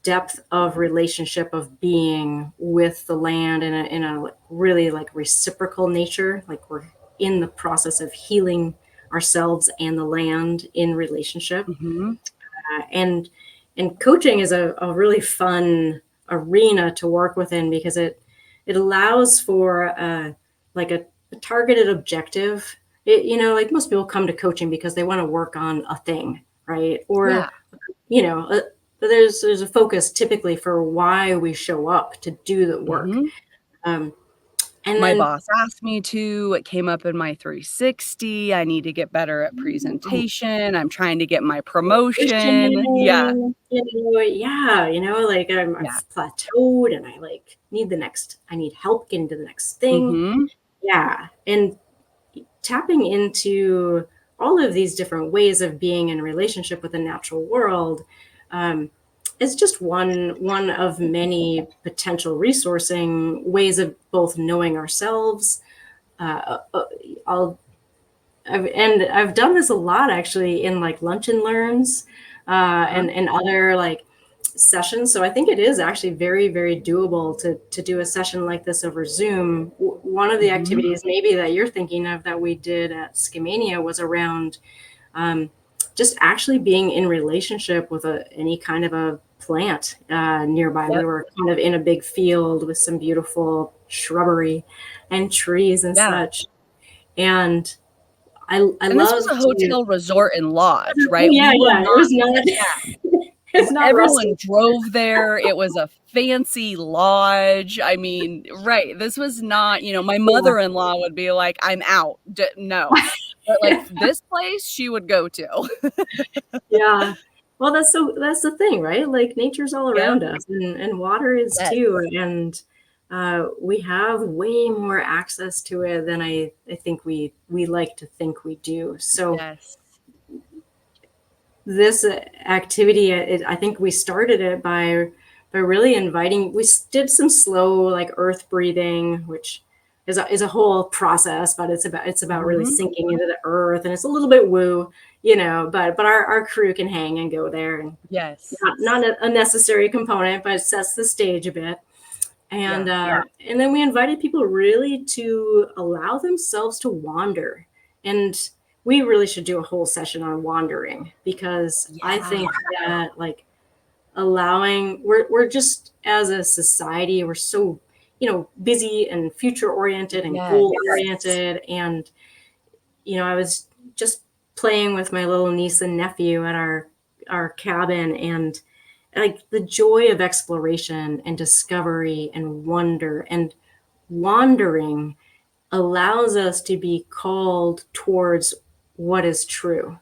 [SPEAKER 2] depth of relationship of being with the land in a really, like, reciprocal nature, like we're in the process of healing ourselves and the land in relationship.
[SPEAKER 1] mhm,
[SPEAKER 2] And coaching is a really fun arena to work within, because it allows for like a targeted objective. Like, most people come to coaching because they want to work on a thing, right?
[SPEAKER 1] yeah,
[SPEAKER 2] Or, you know uh, there's a focus typically for why we show up to do the work.
[SPEAKER 1] mhm,
[SPEAKER 2] um, And
[SPEAKER 1] My
[SPEAKER 2] then
[SPEAKER 1] boss asked me to, it came up in my 360, I need to get better at presentation, I'm trying to get my promotion. Yeah,
[SPEAKER 2] Visioning, yeah, like
[SPEAKER 1] yeah.
[SPEAKER 2] I've plateaued and I like I need help getting to the next thing.
[SPEAKER 1] Mhm.
[SPEAKER 2] Yeah. And tapping into all of these different ways of being in relationship with the natural world um, is just one of many potential resourcing ways of both knowing ourselves. Uh, uh, I'll I've done this a lot actually in like lunch and learns
[SPEAKER 1] Uh-huh.
[SPEAKER 2] and other like sessions. So I think it is actually very, very doable to do a session like this over Zoom. One of the
[SPEAKER 1] Mhm.
[SPEAKER 2] activities maybe that you're thinking of that we did at Skimania was around um, just actually being in relationship with any kind of a plant nearby. We
[SPEAKER 1] Yep.
[SPEAKER 2] were kind of in a big field with some beautiful shrubbery and trees and
[SPEAKER 1] Yeah.
[SPEAKER 2] such. And I
[SPEAKER 1] And this was
[SPEAKER 2] love
[SPEAKER 1] a
[SPEAKER 2] to.
[SPEAKER 1] hotel resort and lodge,
[SPEAKER 2] Oh
[SPEAKER 1] right?
[SPEAKER 2] yeah,
[SPEAKER 1] We were
[SPEAKER 2] yeah. It
[SPEAKER 1] not
[SPEAKER 2] was not.
[SPEAKER 1] yeah.
[SPEAKER 2] It's not
[SPEAKER 1] Everyone
[SPEAKER 2] Russell.
[SPEAKER 1] drove there, it was a fancy lodge, I mean, right, this was not, my
[SPEAKER 2] Yeah.
[SPEAKER 1] mother-in-law would be like, "I'm out, no." But, like, this place she would go to.
[SPEAKER 2] Yeah. Well, that's the thing, right? Like nature's all
[SPEAKER 1] Yep.
[SPEAKER 2] around us and water is
[SPEAKER 1] Yes.
[SPEAKER 2] too. And we have way more access to it than I think we like to think we do. So
[SPEAKER 1] Yes.
[SPEAKER 2] this activity, I think we started it by really inviting. Did some slow like earth breathing, which is a whole process, but it's about really
[SPEAKER 1] Mhm.
[SPEAKER 2] sinking into the earth, and it's a little bit woo, But our crew can hang and go there, and
[SPEAKER 1] Yes.
[SPEAKER 2] not a necessary component, but it sets the stage a bit.
[SPEAKER 1] Yeah.
[SPEAKER 2] And then we invited people really to allow themselves to wander. And we really should do a whole session on wandering because I
[SPEAKER 1] Yeah.
[SPEAKER 2] think that like allowing we're just as a society, we're so, busy and future oriented and
[SPEAKER 1] Yes.
[SPEAKER 2] goal oriented. And, I was just playing with my little niece and nephew at our cabin, and like the joy of exploration and discovery and wonder and wandering allows us to be called towards what is true,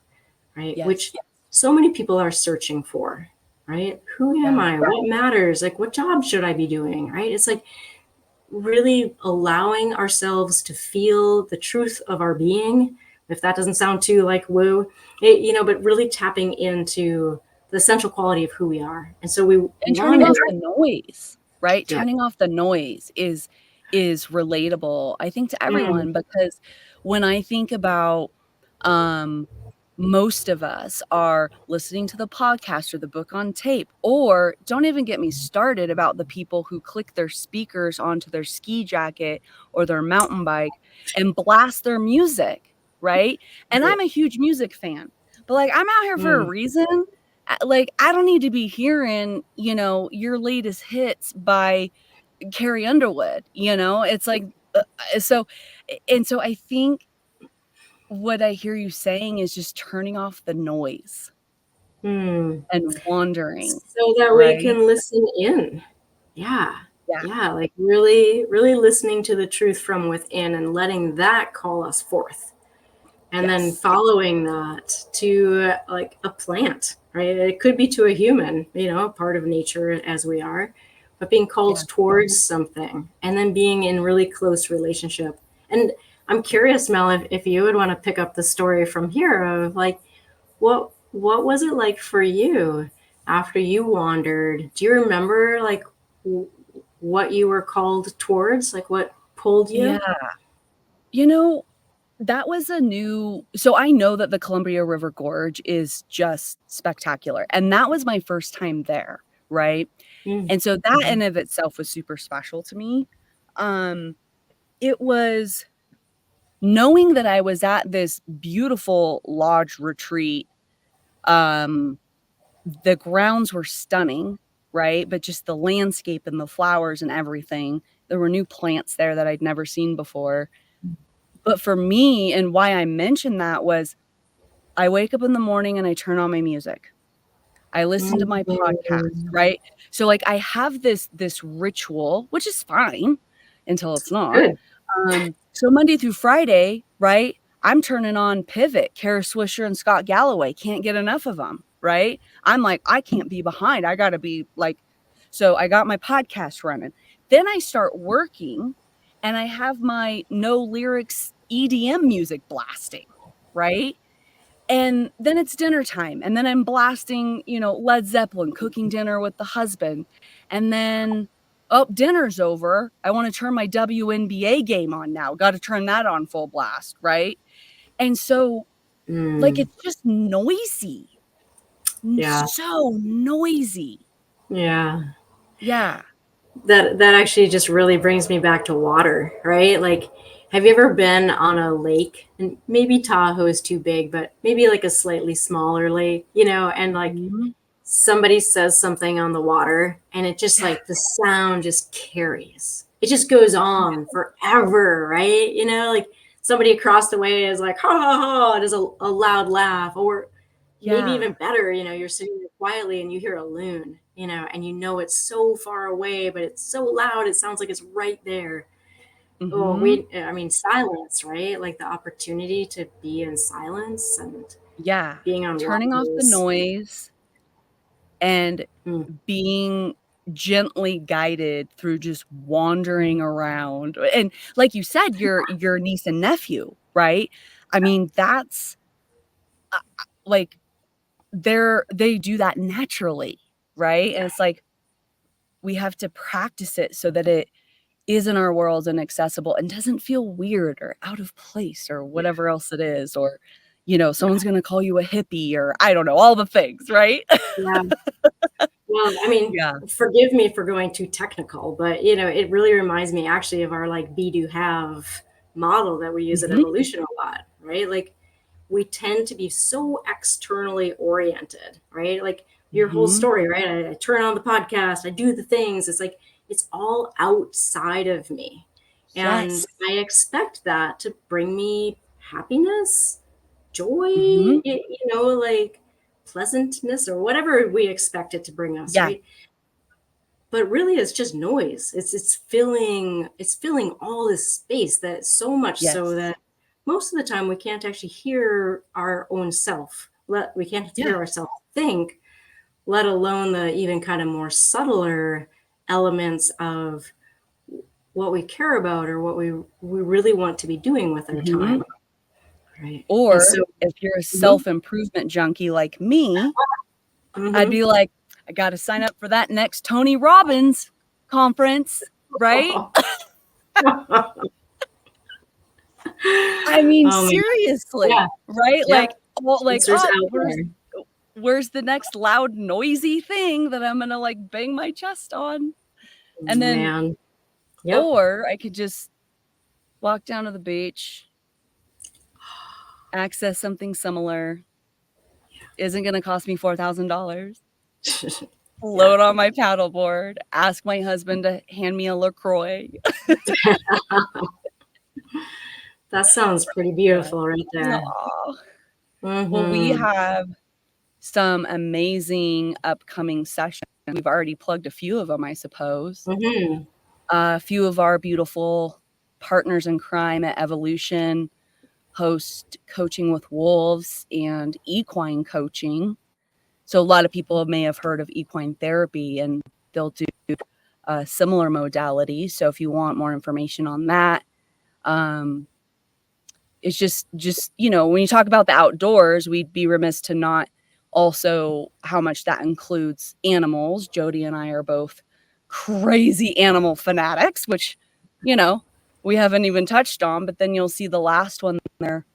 [SPEAKER 2] right?
[SPEAKER 1] Yes.
[SPEAKER 2] Which so many people are searching for, right? Who am
[SPEAKER 1] Yeah.
[SPEAKER 2] I? What matters? Like, what job should I be doing, right? It's like really allowing ourselves to feel the truth of our being. If that doesn't sound too like woo, but really tapping into the essential quality of who we are. And so we
[SPEAKER 1] And turning
[SPEAKER 2] wanted,
[SPEAKER 1] off the noise, right?
[SPEAKER 2] yeah.
[SPEAKER 1] Turning off the noise is relatable, I think, to
[SPEAKER 2] Mm,
[SPEAKER 1] everyone because when I think about, um, most of us are listening to the podcast or the book on tape, or don't even get me started about the people who click their speakers onto their ski jacket or their mountain bike and blast their music, right? And
[SPEAKER 2] right.
[SPEAKER 1] I'm a huge music fan, but, like, I'm out here for a
[SPEAKER 2] Mm,
[SPEAKER 1] reason. Like, I don't need to be hearing, your latest hits by Carrie Underwood, It's like, so and so I think what I hear you saying is just turning off the noise
[SPEAKER 2] mm.
[SPEAKER 1] and wandering,
[SPEAKER 2] So that we
[SPEAKER 1] right?
[SPEAKER 2] can listen in. Yeah.
[SPEAKER 1] Yeah,
[SPEAKER 2] Yeah. Like really, really listening to the truth from within and letting that call us forth. And then
[SPEAKER 1] yes,
[SPEAKER 2] following that to like a plant, right? It could be to a human, a part of nature as we are, but being called
[SPEAKER 1] yeah.
[SPEAKER 2] towards something and then being in really close relationship. And I'm curious, Mel, if you would want to pick up the story from here of like, what was it like for you after you wandered? Do you remember like what you were called towards, like what pulled
[SPEAKER 1] Yeah,
[SPEAKER 2] you?
[SPEAKER 1] you know, that was a new so I know that the Columbia River Gorge is just spectacular, and that was my first time there, right?
[SPEAKER 2] Mm,
[SPEAKER 1] And so that
[SPEAKER 2] mhm,
[SPEAKER 1] in of itself was super special to me. Um, it was knowing that I was at this beautiful lodge retreat. um The grounds were stunning, right? But just the landscape and the flowers and everything. There were new plants there that I'd never seen before. But for me, and why I mentioned that was I wake up in the morning and I turn on my music. I listen to my podcast,
[SPEAKER 2] mhm.
[SPEAKER 1] right? So, like, I have this ritual, which is fine until it's not,
[SPEAKER 2] Good.
[SPEAKER 1] So Monday through Friday, right? I'm turning on Pivot, Kara Swisher and Scott Galloway. Can't get enough of them, right? I'm like, I can't be behind. I got to be like, so I got my podcast running. Then I start working and I have my no lyrics EDM music blasting, right? And then it's dinner time. And then I'm blasting, Led Zeppelin, cooking dinner with the husband. And then, oh, dinner's over. I want to turn my WNBA game on now. Got to turn that on full blast, right? And so, like,
[SPEAKER 2] Mm,
[SPEAKER 1] it's just noisy.
[SPEAKER 2] yeah.
[SPEAKER 1] So noisy.
[SPEAKER 2] Yeah.
[SPEAKER 1] Yeah.
[SPEAKER 2] That actually just really brings me back to water, right? Like, have you ever been on a lake? And maybe Tahoe is too big, but maybe like a slightly smaller lake, and like
[SPEAKER 1] Mhm.
[SPEAKER 2] somebody says something on the water and it just
[SPEAKER 1] Yeah.
[SPEAKER 2] like the sound just carries. It just goes on forever, right? Like somebody across the way is like, ha ha ha, does a loud laugh, or maybe
[SPEAKER 1] Yeah.
[SPEAKER 2] even better, you're sitting there quietly and you hear a loon, and it's so far away, but it's so loud, it sounds like it's right there. Oh,
[SPEAKER 1] Mhm.
[SPEAKER 2] I mean, silence, right? Like the opportunity to be in silence and
[SPEAKER 1] Yeah.
[SPEAKER 2] being on
[SPEAKER 1] Turning off
[SPEAKER 2] water
[SPEAKER 1] the
[SPEAKER 2] is,
[SPEAKER 1] noise and
[SPEAKER 2] mm,
[SPEAKER 1] being gently guided through just wandering around. And like you said, your niece and nephew, right? I mean, that's like they do that naturally, right? And it's like we have to practice it so that it is in our world and accessible and doesn't feel weird or out of place or
[SPEAKER 2] yeah,
[SPEAKER 1] whatever else it is, or someone's
[SPEAKER 2] yeah,
[SPEAKER 1] going to call you a hippie or I don't know, all the things, right?
[SPEAKER 2] yeah. Well, I mean,
[SPEAKER 1] Yeah.
[SPEAKER 2] forgive me for going too technical, but it really reminds me actually of our like be do have model that we use at
[SPEAKER 1] Mhm.
[SPEAKER 2] Evolution a lot, right? Like we tend to be so externally oriented, right? Like your whole
[SPEAKER 1] Mhm.
[SPEAKER 2] story, right? I turn on the podcast, I do the things. It's like it's all outside of me. And
[SPEAKER 1] Yes.
[SPEAKER 2] I expect that to bring me happiness, joy,
[SPEAKER 1] Mhm.
[SPEAKER 2] like pleasantness or whatever we expect it to bring us,
[SPEAKER 1] Yeah.
[SPEAKER 2] right? But really it's just noise. It's filling all this space, that so much so
[SPEAKER 1] Yes.
[SPEAKER 2] that most of the time we can't actually hear our own self. We can't
[SPEAKER 1] Yeah.
[SPEAKER 2] hear ourselves think, let alone the even kind of more subtler elements of what we care about or what we really want to be doing with our
[SPEAKER 1] Mhm.
[SPEAKER 2] time. Right. And
[SPEAKER 1] Or
[SPEAKER 2] so,
[SPEAKER 1] if you're a
[SPEAKER 2] mhm,
[SPEAKER 1] self-improvement junkie like me, I'd
[SPEAKER 2] mhm.
[SPEAKER 1] be like, "I gotta sign up for that next Tony Robbins conference," right? I mean,
[SPEAKER 2] Oh my God. Yeah.
[SPEAKER 1] seriously, right?
[SPEAKER 2] Yep.
[SPEAKER 1] Well,
[SPEAKER 2] Answers
[SPEAKER 1] "Oh,
[SPEAKER 2] out
[SPEAKER 1] where's
[SPEAKER 2] there.
[SPEAKER 1] where's the next loud, noisy thing that I'm gonna, like, bang my chest on?" And then
[SPEAKER 2] Man. Yep.
[SPEAKER 1] or I could just walk down to the beach, access something similar, isn't gonna cost me $4,000.
[SPEAKER 2] Yeah.
[SPEAKER 1] Load on my paddleboard, ask my husband to hand me a LaCroix.
[SPEAKER 2] That sounds pretty
[SPEAKER 1] Yeah.
[SPEAKER 2] beautiful right there.
[SPEAKER 1] Aw. Well, we
[SPEAKER 2] Mhm.
[SPEAKER 1] have some amazing upcoming sessions. We've already plugged a few of them, I suppose.
[SPEAKER 2] Mhm.
[SPEAKER 1] A few of our beautiful partners in crime at Evolution host Coaching with Wolves and equine coaching. So a lot of people may have heard of equine therapy, and they'll do a similar modality. So if you want more information on that, um, it's just, when you talk about the outdoors, we'd be remiss to not also how much that includes animals. Jody and I are both crazy animal fanatics, which, you know, we haven't even touched on, but then you'll see the last one there,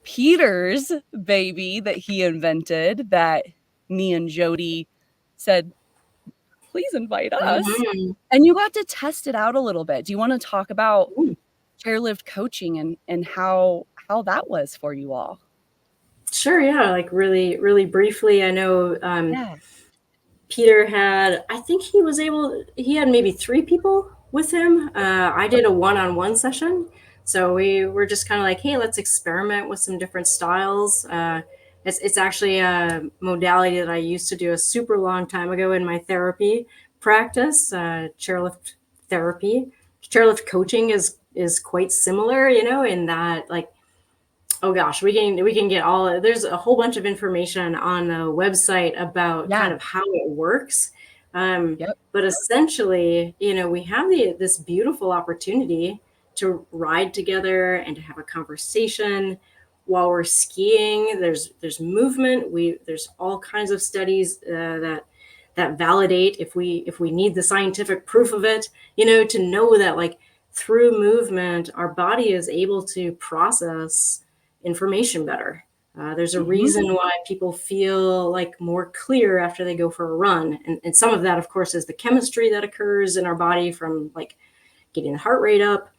[SPEAKER 1] Peter's baby that he invented that me and Jody said, "Please invite us."
[SPEAKER 2] Mhm.
[SPEAKER 1] And you got to test it out a little bit. Do you wanna talk about
[SPEAKER 2] Mm.
[SPEAKER 1] chairlift coaching and how that was for you all?
[SPEAKER 2] Sure, yeah, like really, really briefly, I know
[SPEAKER 1] Yeah.
[SPEAKER 2] Peter had, I think he had maybe 3 people with him. I did a one-on-one session. So we were just kind of like, hey, let's experiment with some different styles. It's actually a modality that I used to do a super long time ago in my therapy practice, chairlift therapy. Chairlift coaching is is quite similar, in that, like, oh gosh, we can get all, there's a whole bunch of information on the website about kind
[SPEAKER 1] Yeah.
[SPEAKER 2] of how it works.
[SPEAKER 1] Yep.
[SPEAKER 2] But essentially, we have this beautiful opportunity to ride together and to have a conversation while we're skiing. There's movement. There's all kinds of studies that validate, if we need the scientific proof of it, to know that, like, through movement, our body is able to process information better. There's a
[SPEAKER 1] Mhm.
[SPEAKER 2] reason why people feel like more clear after they go for a run. And some of that, of course, is the chemistry that occurs in our body from, like, getting the heart rate up.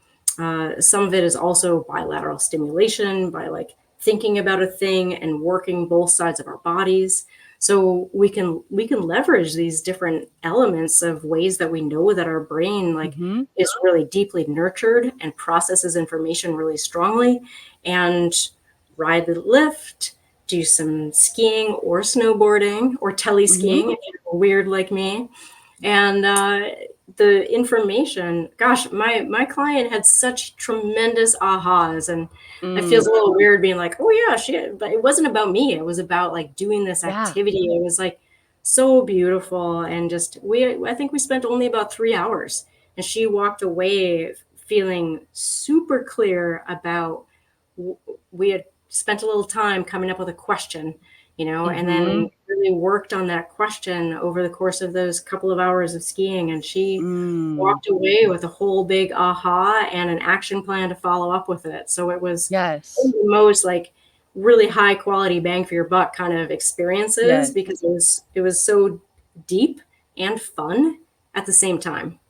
[SPEAKER 2] Some of it is also bilateral stimulation by, like, thinking about a thing and working both sides of our bodies. So we can leverage these different elements of ways that we know that our brain, like,
[SPEAKER 1] Mhm.
[SPEAKER 2] is really deeply nurtured and processes information really strongly, and ride the lift, do some skiing or snowboarding or tele
[SPEAKER 1] Mhm.
[SPEAKER 2] skiing if you're weird like me. And the information, gosh, my client had such tremendous ahas, and it feels
[SPEAKER 1] Mm.
[SPEAKER 2] a little weird being like, oh yeah, but it wasn't about me. It was about, like, doing this
[SPEAKER 1] Yeah.
[SPEAKER 2] activity. It was, like, so beautiful. And just, I think we spent only about 3 hours, and she walked away feeling super clear about, we had spent a little time coming up with a question, and then
[SPEAKER 1] Mhm.
[SPEAKER 2] really worked on that question over the course of those couple of hours of skiing. And she
[SPEAKER 1] Mm.
[SPEAKER 2] walked away with a whole big aha and an action plan to follow up with it. So it was
[SPEAKER 1] Yes.
[SPEAKER 2] one of the most, like, really high quality bang for your buck kind of experiences,
[SPEAKER 1] Yes.
[SPEAKER 2] because it was so deep and fun at the same time.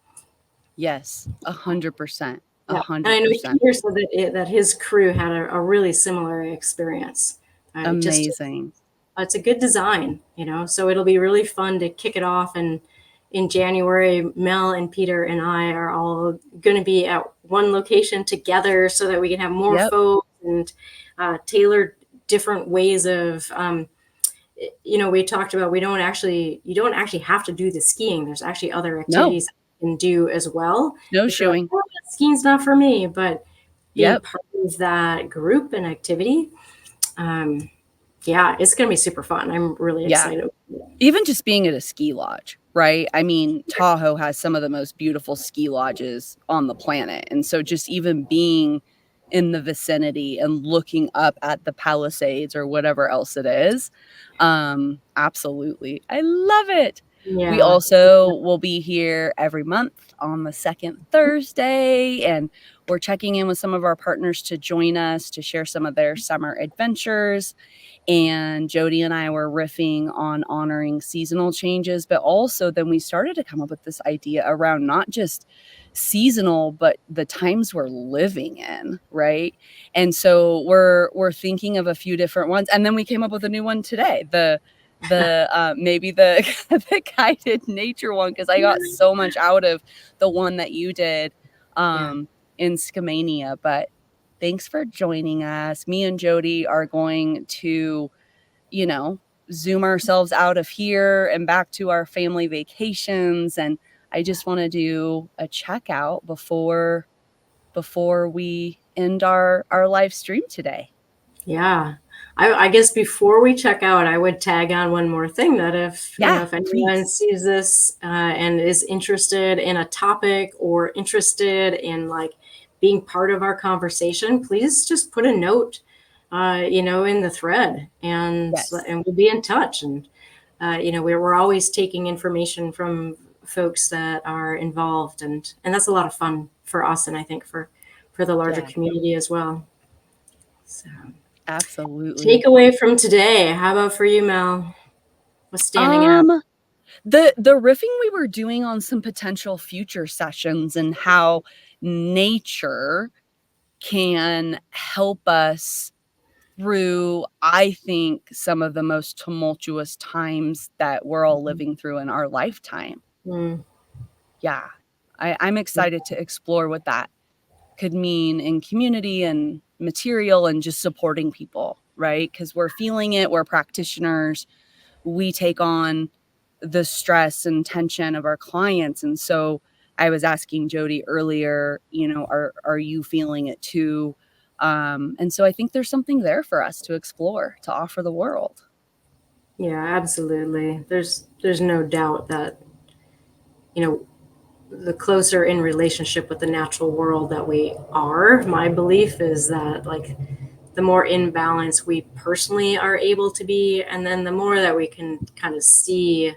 [SPEAKER 1] Yes. 100%.
[SPEAKER 2] Yeah, and I know
[SPEAKER 1] 100%.
[SPEAKER 2] Peter said that his crew had a really similar experience. Just,
[SPEAKER 1] Amazing.
[SPEAKER 2] it's a good design, so it'll be really fun to kick it off. And in January, Mel and Peter and I are all going to be at one location together so that we can have more
[SPEAKER 1] Yep.
[SPEAKER 2] folks, and tailor different ways of, we talked about, you don't actually have to do the skiing. There's actually other
[SPEAKER 1] No.
[SPEAKER 2] activities you can do as well. If you're like,
[SPEAKER 1] Snowshoeing.
[SPEAKER 2] oh, skiing's not for me, but being
[SPEAKER 1] Yep.
[SPEAKER 2] part of that group and activity, um, yeah, it's going to be super fun. I'm really
[SPEAKER 1] Yeah.
[SPEAKER 2] excited.
[SPEAKER 1] Even just being at a ski lodge, right? I mean, Tahoe has some of the most beautiful ski lodges on the planet, and so just even being in the vicinity and looking up at the Palisades or whatever else it is, absolutely. I love it. We
[SPEAKER 2] Yeah.
[SPEAKER 1] also will be here every month on the 2nd Thursday, and we're checking in with some of our partners to join us to share some of their summer adventures. And Jody and I were riffing on honoring seasonal changes, but also then we started to come up with this idea around not just seasonal, but the times we're living in, right? And so we're thinking of a few different ones, and then we came up with a new one today. Maybe the the guided nature one, because I got so much out of the one that you did
[SPEAKER 2] Yeah.
[SPEAKER 1] in Skamania. But thanks for joining us. Me and Jody are going to, you know, zoom ourselves out of here and back to our family vacations. And I just want to do a checkout before we end our live stream today.
[SPEAKER 2] Yeah. I guess before we check out, I would tag on one more thing, that if,
[SPEAKER 1] Yeah,
[SPEAKER 2] if anyone
[SPEAKER 1] please.
[SPEAKER 2] sees this and is interested in a topic, or interested in, like, being part of our conversation, please just put a note, in the thread, and
[SPEAKER 1] Yes.
[SPEAKER 2] we'll be in touch. And, we're always taking information from folks that are involved, and that's a lot of fun for us. And I think for the larger
[SPEAKER 1] Yeah,
[SPEAKER 2] community as well. So.
[SPEAKER 1] absolutely.
[SPEAKER 2] Takeaway from today. How about for you, Mel? What's standing out?
[SPEAKER 1] Um the riffing we were doing on some potential future sessions and how nature can help us through, I think, some of the most tumultuous times that we're all living through in our lifetime.
[SPEAKER 2] Mm,
[SPEAKER 1] Yeah. I'm excited to explore what that could mean in community and material and just supporting people, right? Because we're feeling it, we're practitioners, we take on the stress and tension of our clients. And so I was asking Jody earlier, you know, are you feeling it too? And so I think there's something there for us to explore, to offer the world.
[SPEAKER 2] Yeah, absolutely. There's no doubt that, you know, the closer in relationship with the natural world that we are, my belief is that like the more in balance we personally are able to be, and then the more that we can kind of see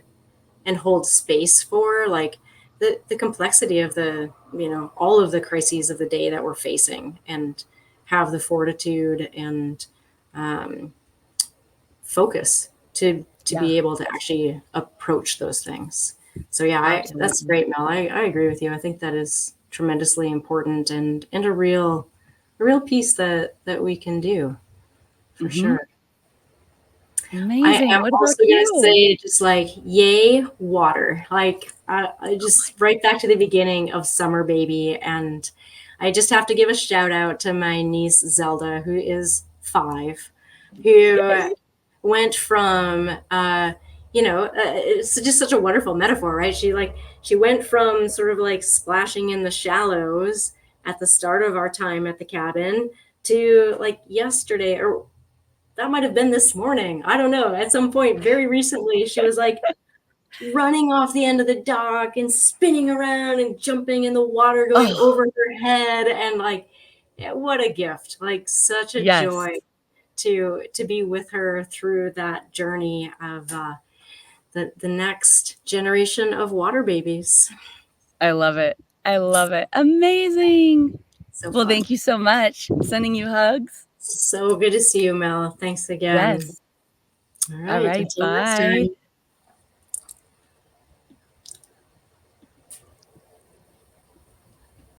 [SPEAKER 2] and hold space for like the complexity of the, you know, all of the crises of the day that we're facing, and have the fortitude and um, focus to
[SPEAKER 1] Yeah,
[SPEAKER 2] be able to actually approach those things. So yeah, that's
[SPEAKER 1] absolutely.
[SPEAKER 2] great, Mel. I agree with you. I think that is tremendously important, and a real piece that we can do for
[SPEAKER 1] Mhm.
[SPEAKER 2] sure. I
[SPEAKER 1] Amazing.
[SPEAKER 2] am
[SPEAKER 1] What about
[SPEAKER 2] also gonna
[SPEAKER 1] you?
[SPEAKER 2] say just like yay water. Like I just right back to the beginning of Summer Baby, and I just have to give a shout out to my niece Zelda, who is 5, who
[SPEAKER 1] Yay.
[SPEAKER 2] went from it's just such a wonderful metaphor, right? She went from sort of like splashing in the shallows at the start of our time at the cabin to like yesterday, or that might have been this morning. I don't know. At some point very recently, she was like running off the end of the dock and spinning around and jumping in the water going
[SPEAKER 1] Oh,
[SPEAKER 2] over her head, and like what a gift. Like such a
[SPEAKER 1] yes.
[SPEAKER 2] joy to be with her through that journey of the next generation of water babies.
[SPEAKER 1] I love it. I love it. Amazing.
[SPEAKER 2] So
[SPEAKER 1] Well,
[SPEAKER 2] fun.
[SPEAKER 1] thank you so much. Sending you hugs.
[SPEAKER 2] So good to see you, Mel. Thanks again.
[SPEAKER 1] Yes.
[SPEAKER 2] All
[SPEAKER 1] All
[SPEAKER 2] right.
[SPEAKER 1] right.
[SPEAKER 2] Until next
[SPEAKER 1] Bye.
[SPEAKER 2] time.